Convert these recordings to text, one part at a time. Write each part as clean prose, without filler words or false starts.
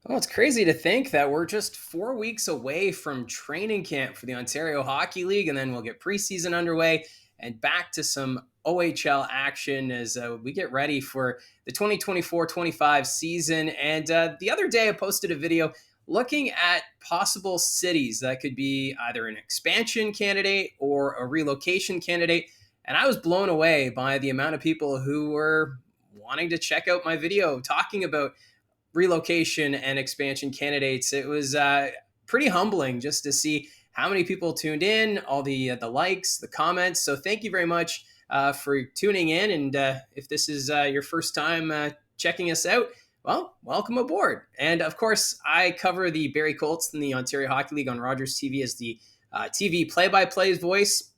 Well, it's crazy to think that we're just 4 weeks away from training camp for the Ontario Hockey League, and then we'll get preseason underway and back to some OHL action as we get ready for the 2024-25 season. And the other day, I posted a video looking at possible cities that could be either an expansion candidate or a relocation candidate. And I was blown away by the amount of people who were wanting to check out my video talking about relocation and expansion candidates. It was pretty humbling just to see how many people tuned in, all the likes, the comments. So thank you very much for tuning in. And if this is your first time checking us out, well, welcome aboard. And of course, I cover the Barrie Colts in the Ontario Hockey League on Rogers TV as the TV play-by-play voice.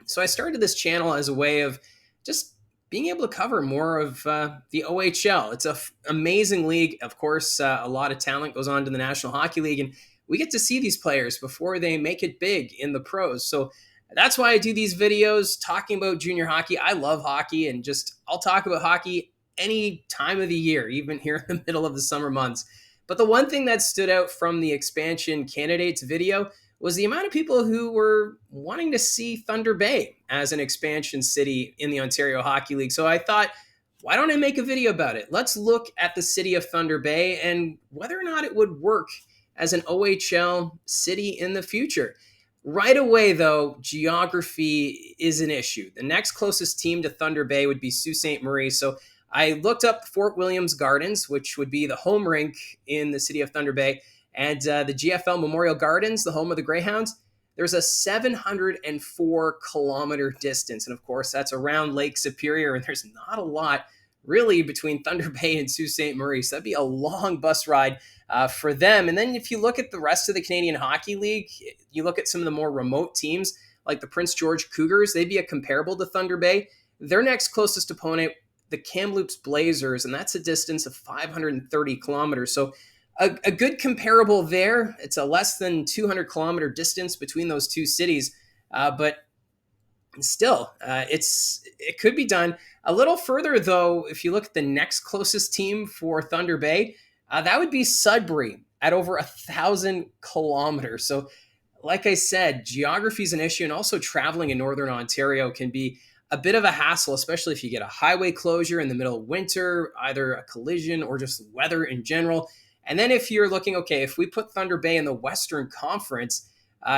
So I started this channel as a way of just being able to cover more of the OHL. It's an amazing league. Of course, a lot of talent goes on to the National Hockey League, and we get to see these players before they make it big in the pros. So that's why I do these videos talking about junior hockey. I love hockey, and just I'll talk about hockey any time of the year, even here in the middle of the summer months. But the one thing that stood out from the expansion candidates video was the amount of people who were wanting to see Thunder Bay as an expansion city in the Ontario Hockey League. So I thought, why don't I make a video about it? Let's look at the city of Thunder Bay and whether or not it would work as an OHL city in the future. Right away, though, geography is an issue. The next closest team to Thunder Bay would be Sault Ste. Marie. So I looked up Fort Williams Gardens, which would be the home rink in the city of Thunder Bay, and the GFL Memorial Gardens, the home of the Greyhounds. There's a 704-kilometer distance. And of course, that's around Lake Superior. And there's not a lot really between Thunder Bay and Sault Ste. Marie. So that'd be a long bus ride for them. And then if you look at the rest of the Canadian Hockey League, you look at some of the more remote teams like the Prince George Cougars, they'd be a comparable to Thunder Bay. Their next closest opponent, the Kamloops Blazers, and that's a distance of 530 kilometers. So a good comparable there. It's a less than 200-kilometer distance between those two cities, but still, it could be done. A little further, though, if you look at the next closest team for Thunder Bay, that would be Sudbury at over 1,000 kilometers. So, like I said, geography is an issue, and also traveling in northern Ontario can be a bit of a hassle, especially if you get a highway closure in the middle of winter, either a collision or just weather in general. And then if you're looking, okay, if we put Thunder Bay in the Western Conference,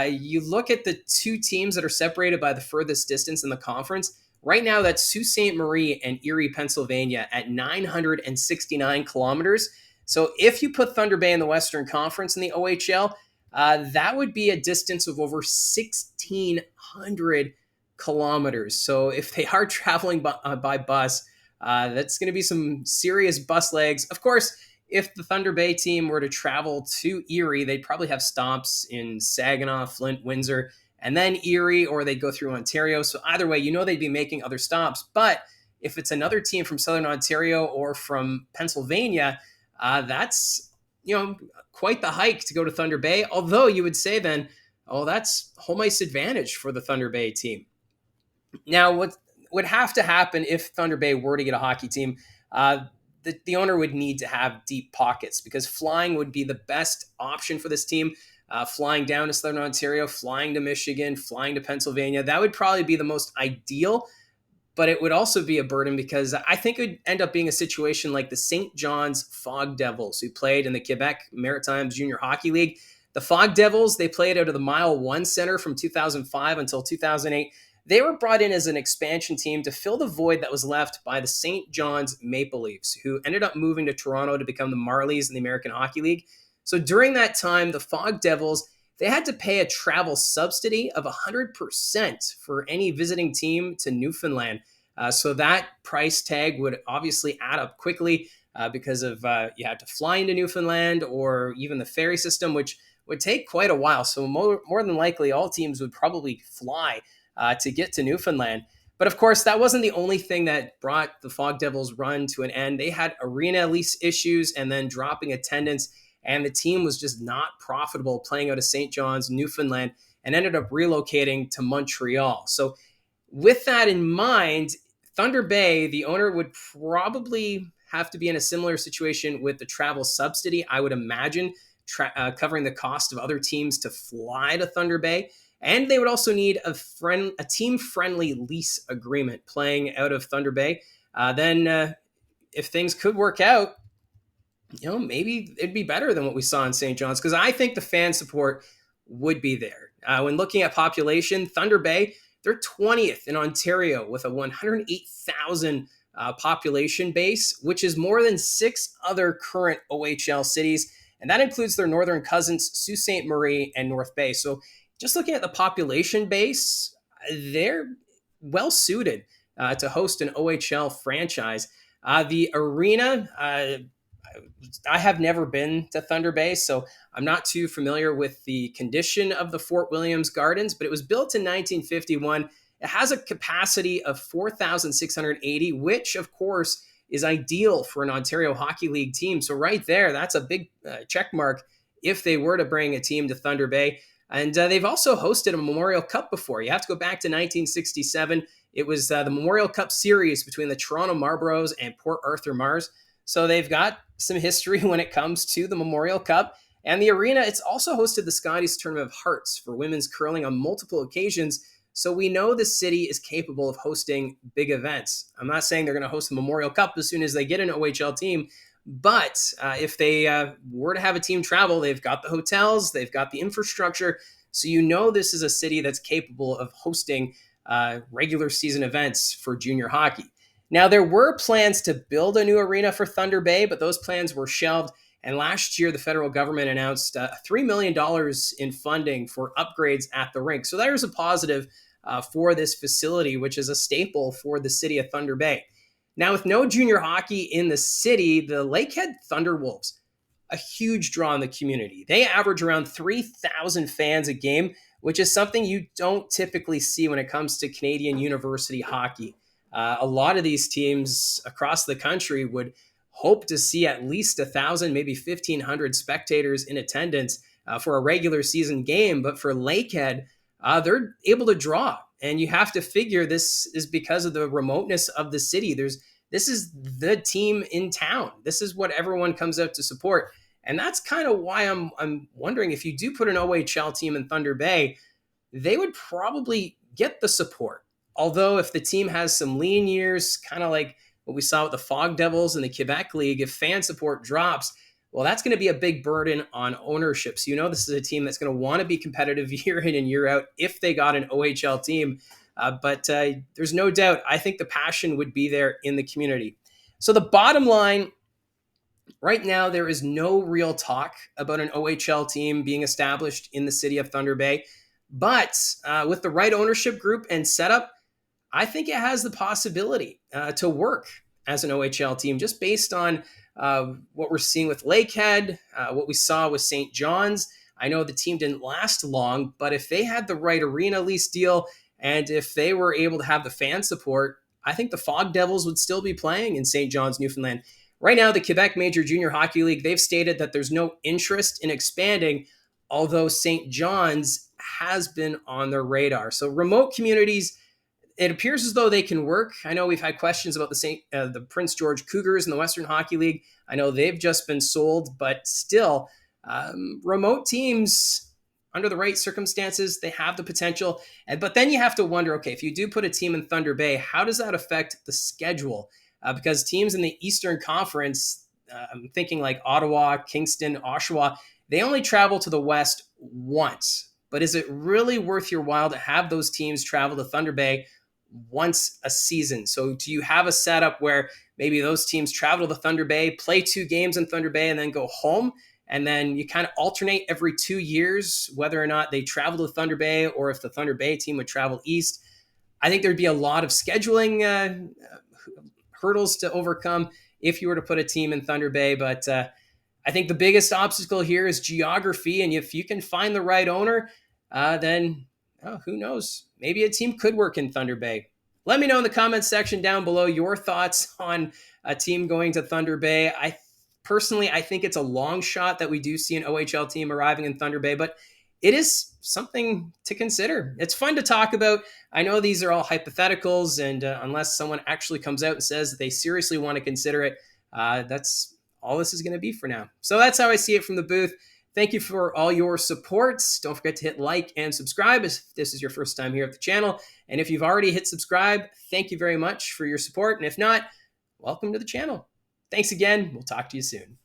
you look at the two teams that are separated by the furthest distance in the conference. Right now, that's Sault Ste. Marie and Erie, Pennsylvania at 969 kilometers. So if you put Thunder Bay in the Western Conference in the OHL, that would be a distance of over 1,600 kilometers. So if they are traveling by bus, that's going to be some serious bus legs. Of course, if the Thunder Bay team were to travel to Erie, they'd probably have stops in Saginaw, Flint, Windsor, and then Erie, or they'd go through Ontario. So either way, they'd be making other stops. But if it's another team from Southern Ontario or from Pennsylvania, that's quite the hike to go to Thunder Bay. Although you would say then, oh, that's home ice advantage for the Thunder Bay team. Now, what would have to happen if Thunder Bay were to get a hockey team? The owner would need to have deep pockets because flying would be the best option for this team. Flying down to Southern Ontario, flying to Michigan, flying to Pennsylvania, that would probably be the most ideal, but it would also be a burden because I think it would end up being a situation like the St. John's Fog Devils, who played in the Quebec Maritimes Junior Hockey League. The Fog Devils, they played out of the Mile 1 Center from 2005 until 2008. They were brought in as an expansion team to fill the void that was left by the St. John's Maple Leafs, who ended up moving to Toronto to become the Marlies in the American Hockey League. So during that time, the Fog Devils, they had to pay a travel subsidy of 100% for any visiting team to Newfoundland. So that price tag would obviously add up quickly because of you had to fly into Newfoundland or even the ferry system, which would take quite a while. So more than likely, all teams would probably fly to get to Newfoundland. But of course, that wasn't the only thing that brought the Fog Devils run to an end. They had arena lease issues and then dropping attendance, and the team was just not profitable playing out of St. John's, Newfoundland, and ended up relocating to Montreal. So with that in mind, Thunder Bay, the owner would probably have to be in a similar situation with the travel subsidy, I would imagine, covering the cost of other teams to fly to Thunder Bay. And they would also need a team-friendly lease agreement playing out of Thunder Bay. Then, if things could work out, maybe it'd be better than what we saw in St. John's, because I think the fan support would be there. When looking at population, Thunder Bay, they're 20th in Ontario with a 108,000 population base, which is more than 6 other current OHL cities. And that includes their northern cousins, Sault Ste. Marie and North Bay. So just looking at the population base, they're well suited to host an OHL franchise. The arena, I have never been to Thunder Bay, so I'm not too familiar with the condition of the Fort Williams Gardens, but it was built in 1951. It has a capacity of 4,680, which, of course, is ideal for an Ontario Hockey League team. So right there, that's a big check mark if they were to bring a team to Thunder Bay. And they've also hosted a Memorial Cup before. You have to go back to 1967. It was the Memorial Cup series between the Toronto Marlboros and Port Arthur Mars. So they've got some history when it comes to the Memorial Cup. And the arena, it's also hosted the Scotties Tournament of Hearts for women's curling on multiple occasions. So we know the city is capable of hosting big events. I'm not saying they're going to host the Memorial Cup as soon as they get an OHL team, but if they were to have a team travel, they've got the hotels, they've got the infrastructure. So this is a city that's capable of hosting regular season events for junior hockey. Now, there were plans to build a new arena for Thunder Bay, but those plans were shelved. And last year, the federal government announced $3 million in funding for upgrades at the rink. So there's a positive for this facility, which is a staple for the city of Thunder Bay. Now, with no junior hockey in the city, the Lakehead Thunderwolves, a huge draw in the community. They average around 3,000 fans a game, which is something you don't typically see when it comes to Canadian university hockey. A lot of these teams across the country would hope to see at least 1,000, maybe 1,500 spectators in attendance for a regular season game. But for Lakehead, they're able to draw. And you have to figure this is because of the remoteness of the city. This is the team in town. This is what everyone comes out to support. And that's kind of why I'm wondering, if you do put an OHL team in Thunder Bay, they would probably get the support. Although if the team has some lean years, kind of like what we saw with the Fog Devils in the Quebec League, if fan support drops, well, that's going to be a big burden on ownership. So this is a team that's going to want to be competitive year in and year out if they got an OHL team. But there's no doubt, I think the passion would be there in the community. So the bottom line, right now, there is no real talk about an OHL team being established in the city of Thunder Bay. But with the right ownership group and setup, I think it has the possibility to work as an OHL team, just based on what we're seeing with Lakehead, what we saw with St. John's. I know the team didn't last long, but if they had the right arena lease deal and if they were able to have the fan support, I think the Fog Devils would still be playing in St. John's, Newfoundland. Right now, the Quebec Major Junior Hockey League, they've stated that there's no interest in expanding, although St. John's has been on their radar. So remote communities, it appears as though they can work. I know we've had questions about the Prince George Cougars in the Western Hockey League. I know they've just been sold, but still, remote teams, under the right circumstances, they have the potential. But then you have to wonder, okay, if you do put a team in Thunder Bay, how does that affect the schedule? Because teams in the Eastern Conference, I'm thinking like Ottawa, Kingston, Oshawa, they only travel to the West once. But is it really worth your while to have those teams travel to Thunder Bay once a season? So do you have a setup where maybe those teams travel to Thunder Bay, play 2 games in Thunder Bay, and then go home? And then you kind of alternate every 2 years, whether or not they travel to Thunder Bay or if the Thunder Bay team would travel east. I think there'd be a lot of scheduling hurdles to overcome if you were to put a team in Thunder Bay. But I think the biggest obstacle here is geography. And if you can find the right owner, then who knows? Maybe a team could work in Thunder Bay. Let me know in the comments section down below your thoughts on a team going to Thunder Bay. I think it's a long shot that we do see an OHL team arriving in Thunder Bay, but it is something to consider. It's fun to talk about. I know these are all hypotheticals, and unless someone actually comes out and says that they seriously want to consider it, That's all this is going to be for now. So that's how I see it from the booth. Thank you for all your supports. Don't forget to hit like and subscribe if this is your first time here at the channel. And if you've already hit subscribe, thank you very much for your support. And if not, welcome to the channel. Thanks again. We'll talk to you soon.